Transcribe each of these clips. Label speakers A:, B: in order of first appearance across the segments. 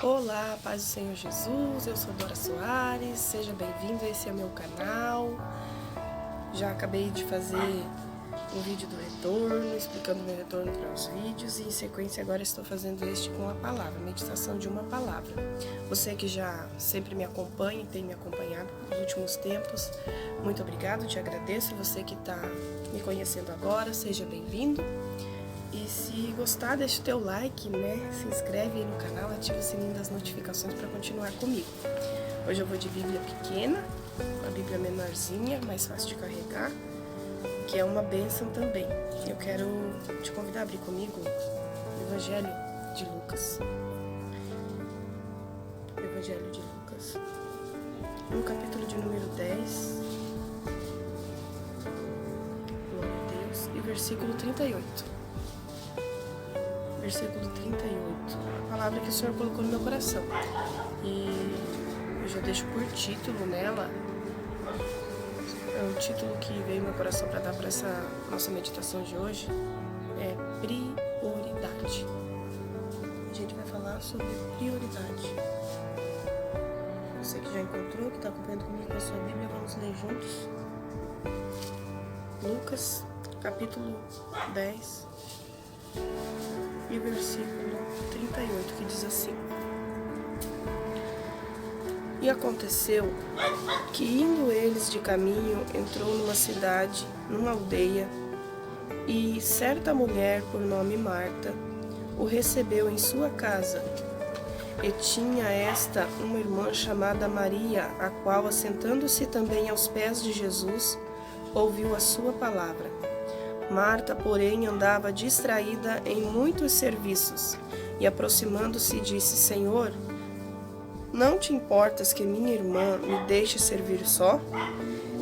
A: Olá, paz do Senhor Jesus, eu sou Dora Soares, seja bem-vindo, esse é o meu canal. Já acabei de fazer um vídeo do retorno, explicando o meu retorno para os vídeos e em sequência agora estou fazendo este com a palavra, meditação de uma palavra. Você que já sempre me acompanha e tem me acompanhado nos últimos tempos, muito obrigado, te agradeço. Você que está me conhecendo agora, seja bem-vindo. E se gostar, deixa o teu like, né? Se inscreve aí no canal, ativa o sininho das notificações para continuar comigo. Hoje eu vou de Bíblia pequena, uma Bíblia menorzinha, mais fácil de carregar, que é uma bênção também. Eu quero te convidar a abrir comigo o Evangelho de Lucas. Evangelho de Lucas. No capítulo de número 10, glória a Deus, e versículo 38. Versículo 38, a palavra que o Senhor colocou no meu coração. E eu já deixo por título nela, o título que veio no meu coração para dar para essa nossa meditação de hoje é prioridade. A gente vai falar sobre prioridade. Você que já encontrou, que está acompanhando comigo com a sua Bíblia, vamos ler juntos. Lucas, capítulo 10. E o versículo 38, que diz assim: E aconteceu que, indo eles de caminho, entrou numa cidade, numa aldeia, e certa mulher, por nome Marta, o recebeu em sua casa. E tinha esta uma irmã chamada Maria, a qual, assentando-se também aos pés de Jesus, ouviu a sua palavra. Marta, porém, andava distraída em muitos serviços, e aproximando-se disse: Senhor, não te importas que minha irmã me deixe servir só?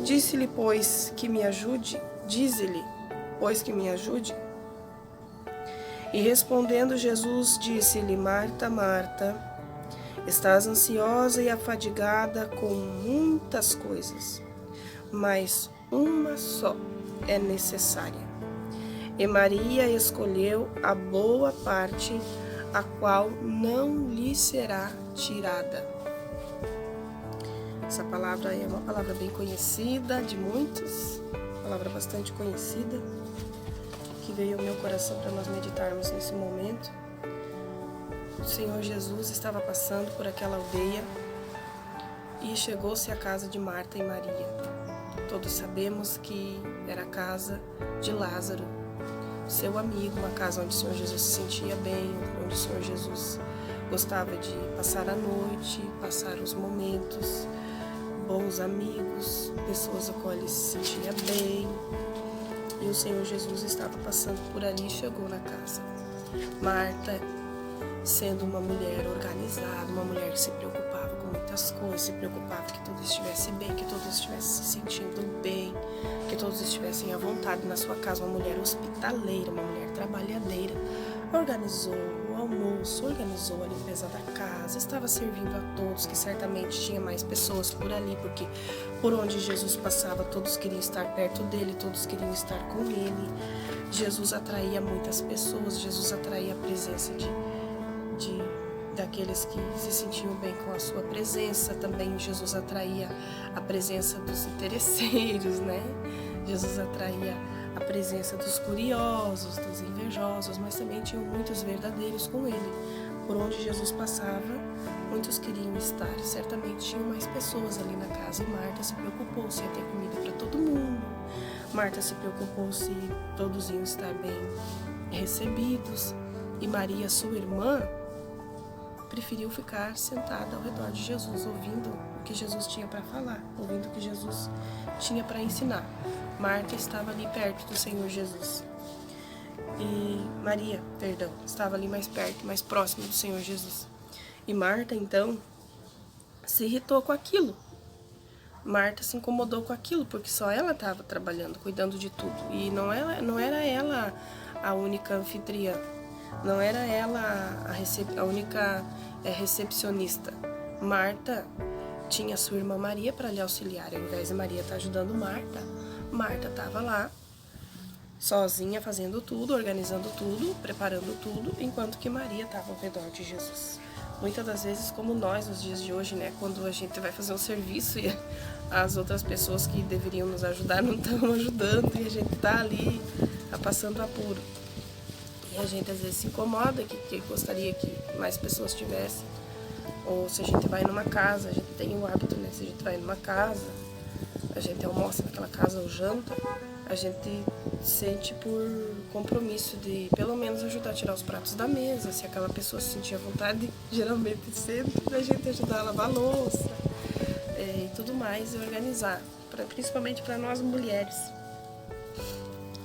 A: Disse-lhe, pois, que me ajude. Dize-lhe, pois, que me ajude. E respondendo Jesus, disse-lhe: Marta, Marta, estás ansiosa e afadigada com muitas coisas, mas uma só é necessária. E Maria escolheu a boa parte, a qual não lhe será tirada. Essa palavra é uma palavra bem conhecida de muitos, palavra bastante conhecida, que veio ao meu coração para nós meditarmos nesse momento. O Senhor Jesus estava passando por aquela aldeia e chegou-se à casa de Marta e Maria. Todos sabemos que era a casa de Lázaro, seu amigo, uma casa onde o Senhor Jesus se sentia bem, onde o Senhor Jesus gostava de passar a noite, passar os momentos, bons amigos, pessoas a qual ele se sentia bem. E o Senhor Jesus estava passando por ali e chegou na casa. Marta, sendo uma mulher organizada, uma mulher que se preocupava com muitas coisas, se preocupava que todos estivessem bem, que todos estivessem se sentindo bem, que todos estivessem à vontade na sua casa, uma mulher hospitaleira, uma mulher trabalhadeira, organizou o almoço, organizou a limpeza da casa, estava servindo a todos, que certamente tinha mais pessoas por ali, porque por onde Jesus passava, todos queriam estar perto dele, todos queriam estar com ele. Jesus atraía muitas pessoas, Jesus atraía a presença daqueles que se sentiam bem com a sua presença. Também Jesus atraía a presença dos interesseiros, né? Jesus atraía a presença dos curiosos, dos invejosos, mas também tinham muitos verdadeiros com ele. Por onde Jesus passava, muitos queriam estar. Certamente tinham mais pessoas ali na casa, e Marta se preocupou se ia ter comida para todo mundo. Marta se preocupou se todos iam estar bem recebidos. E Maria, sua irmã, preferiu ficar sentada ao redor de Jesus, ouvindo o que Jesus tinha para falar, ouvindo o que Jesus tinha para ensinar. Marta estava ali perto do Senhor Jesus. E Maria, estava ali mais perto, mais próximo do Senhor Jesus. E Marta, então, se irritou com aquilo. Marta se incomodou com aquilo, porque só ela estava trabalhando, cuidando de tudo. E não era ela a única anfitriã. Não era ela a única recepcionista. Marta tinha sua irmã Maria para lhe auxiliar. Ao invés de Maria estar ajudando Marta estava lá, sozinha, fazendo tudo, organizando tudo, preparando tudo, enquanto que Maria estava ao redor de Jesus. muitas das vezes, como nós nos dias de hoje, né, quando a gente vai fazer um serviço e as outras pessoas que deveriam nos ajudar não estão ajudando e a gente está ali passando apuro. E a gente às vezes se incomoda, que gostaria que mais pessoas tivessem. Ou se a gente vai numa casa, a gente tem o hábito, né, se a gente vai numa casa, a gente almoça naquela casa ou janta, a gente sente por compromisso de pelo menos ajudar a tirar os pratos da mesa, se aquela pessoa se sentir à vontade, geralmente sempre a gente ajudar a lavar a louça e tudo mais, e organizar, principalmente para nós mulheres.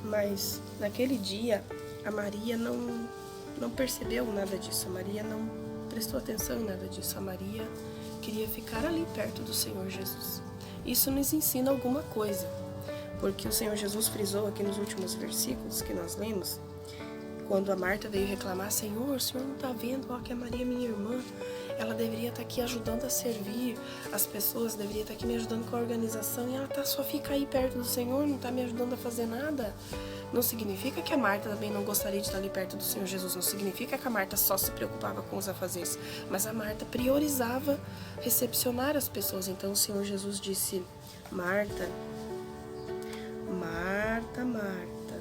A: Mas naquele dia a Maria não percebeu nada disso, a Maria não prestou atenção em nada disso, a Maria queria ficar ali perto do Senhor Jesus. Isso nos ensina alguma coisa, porque o Senhor Jesus frisou aqui nos últimos versículos que nós lemos, quando a Marta veio reclamar: Senhor, o Senhor não está vendo que a Maria, minha irmã, ela deveria estar aqui ajudando a servir as pessoas, deveria estar aqui me ajudando com a organização, e ela só fica aí perto do Senhor, não está me ajudando a fazer nada. Não significa que a Marta também não gostaria de estar ali perto do Senhor Jesus, não significa que a Marta só se preocupava com os afazeres, mas a Marta priorizava recepcionar as pessoas. Então o Senhor Jesus disse: Marta, Marta, Marta,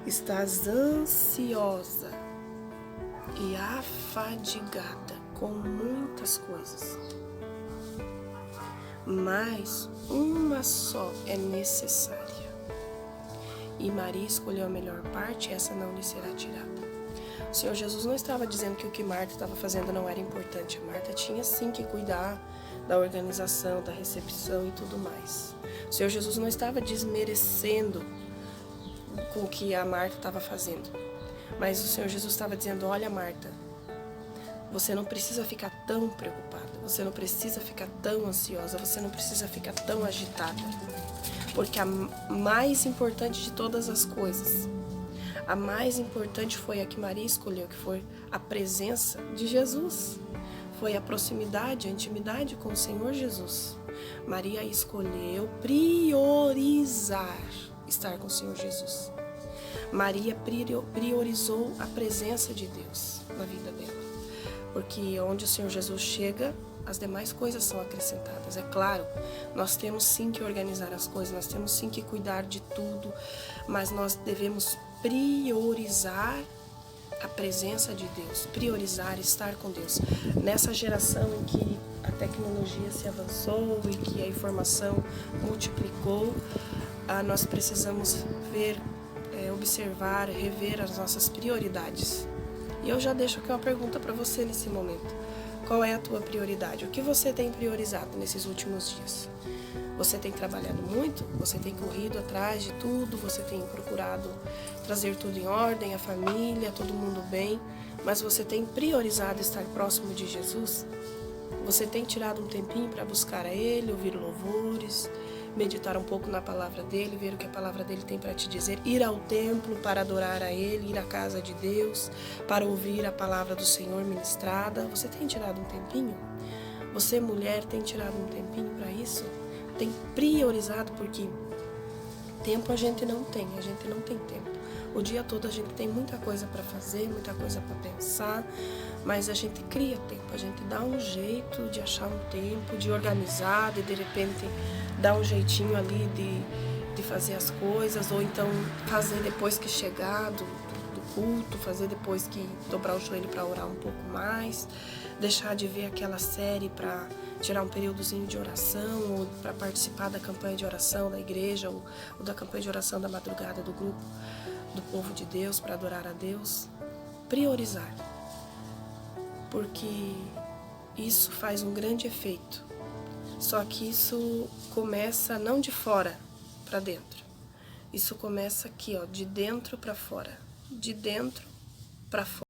A: estás ansiosa e afadigada com muitas coisas, mas uma só é necessária. E Maria escolheu a melhor parte, essa não lhe será tirada. O Senhor Jesus não estava dizendo que o que Marta estava fazendo não era importante. A Marta tinha sim que cuidar da organização, da recepção e tudo mais. O Senhor Jesus não estava desmerecendo com o que a Marta estava fazendo. Mas o Senhor Jesus estava dizendo: olha, Marta, você não precisa ficar tão preocupada, você não precisa ficar tão ansiosa, você não precisa ficar tão agitada. Porque a mais importante de todas as coisas, a mais importante foi a que Maria escolheu, que foi a presença de Jesus. Foi a proximidade, a intimidade com o Senhor Jesus. Maria escolheu priorizar estar com o Senhor Jesus. Maria priorizou a presença de Deus na vida dela. Porque onde o Senhor Jesus chega, as demais coisas são acrescentadas. É claro, nós temos sim que organizar as coisas, nós temos sim que cuidar de tudo, mas nós devemos priorizar a presença de Deus, priorizar estar com Deus. Nessa geração em que a tecnologia se avançou e que a informação multiplicou, nós precisamos ver, observar, rever as nossas prioridades. E eu já deixo aqui uma pergunta para você nesse momento. Qual é a tua prioridade? O que você tem priorizado nesses últimos dias? Você tem trabalhado muito? Você tem corrido atrás de tudo? Você tem procurado trazer tudo em ordem, a família, todo mundo bem? Mas você tem priorizado estar próximo de Jesus? Você tem tirado um tempinho para buscar a Ele, ouvir louvores, meditar um pouco na palavra dele, ver o que a palavra dele tem para te dizer, ir ao templo para adorar a Ele, ir à casa de Deus, para ouvir a palavra do Senhor ministrada? Você tem tirado um tempinho? Você, mulher, tem tirado um tempinho para isso? Tem priorizado? Porque tempo a gente não tem tempo. O dia todo a gente tem muita coisa para fazer, muita coisa para pensar, mas a gente cria tempo, a gente dá um jeito de achar um tempo, de organizar, de repente dar um jeitinho ali de fazer as coisas, ou então fazer depois que chegar do culto, fazer depois que dobrar o joelho para orar um pouco mais, deixar de ver aquela série para tirar um períodozinho de oração, ou para participar da campanha de oração da igreja, ou da campanha de oração da madrugada do grupo do povo de Deus, para adorar a Deus. Priorizar, porque isso faz um grande efeito. Só que isso começa não de fora para dentro, isso começa aqui, ó, de dentro para fora, de dentro para fora.